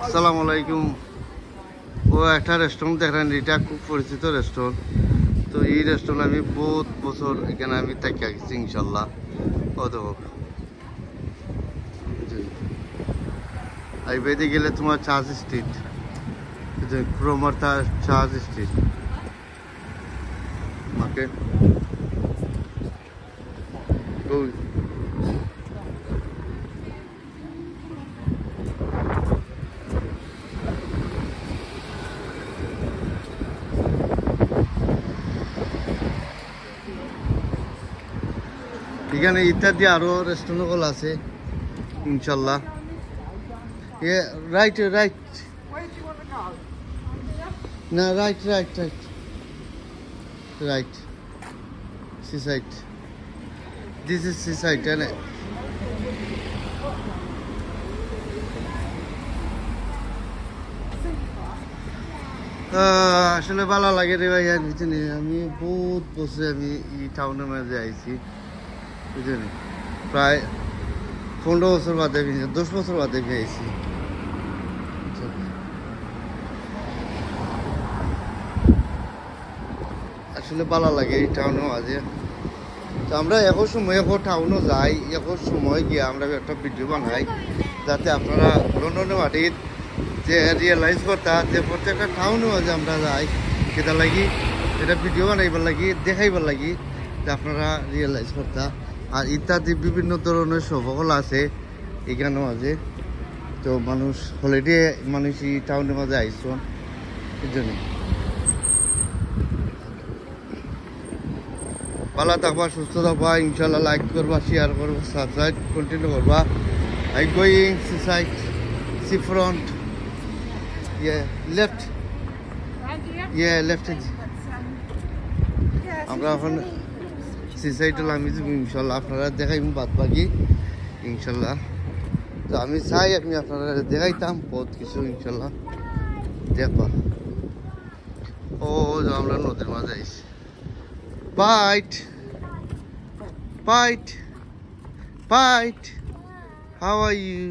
আসসালামু আলাইকুম। ও একটা রেস্টুরেন্ট দেখেন, এটা খুব পরিচিত রেস্টুরেন্ট। তো এই রেস্টুরেন্ট আমি বহুত বছর এখানে আমি তাকিয়া গেছি ইনশাল্লাহ। ও দেখো আইবাইতে গেলে তোমার চার্জ স্ট্রিট, ক্রোমার্থা চার্জ স্ট্রিট মার্কেট। এখানে ইত্যাদি আরো রেস্টুরেন্ট আছে ইনশাল্লাহ। রাইট রাইট না, right right right right seaside. This is seaside, isn't it? আসলে ভালো লাগে রে ভাই। আর বুঝছেন, আমি বহুত বছর আমি এই টাউনের মাঝে আইছি, বুঝলেন, প্রায় 15 বছর বাদে, 10 বছর বাদে আইছি। আসলে ভালো লাগে এই টাউনের মাঝে। তো আমরা এখন সময় এখন টাউনও যাই, এখন সময় গিয়ে আমরা একটা ভিডিও বানাই, যাতে আপনারা লন্ডনের মাটির যে রিয়েলাইজ করতা যে প্রত্যেকটা টাউনের মাঝে আমরা যাই, সেটা লাগি এটা ভিডিও বানাইবার লাগি, দেখাইবার লাগি, যে আপনারা রিয়েলাইজ করতা। আর ইত্যাদি বিভিন্ন ধরনের সফল আছে এখানের মাঝে। তো মানুষ হলিডে মানুষ এই টাউনের মাঝে আইসন, এই জন্য ভালো থাকবা, সুস্থ থাকবা ইনশাল্লাহ। লাইক করবা, শেয়ার করবা, সাবস্ক্রাইব কন্টিনিউ করবা। I going seaside, sea front, left, left. আমরা এখন সিসাইডে আমি যাবো ইনশাল্লাহ। আপনারা দেখাইব বাদ বাকি ইনশাল্লাহ। তো আমি চাই আমি আপনারা দেখাইতাম বহুত কিছু ইনশাল্লাহ দেখবা। ও আমরা নদীর মাঝে আইছি। Bite, bite, bite. How are you?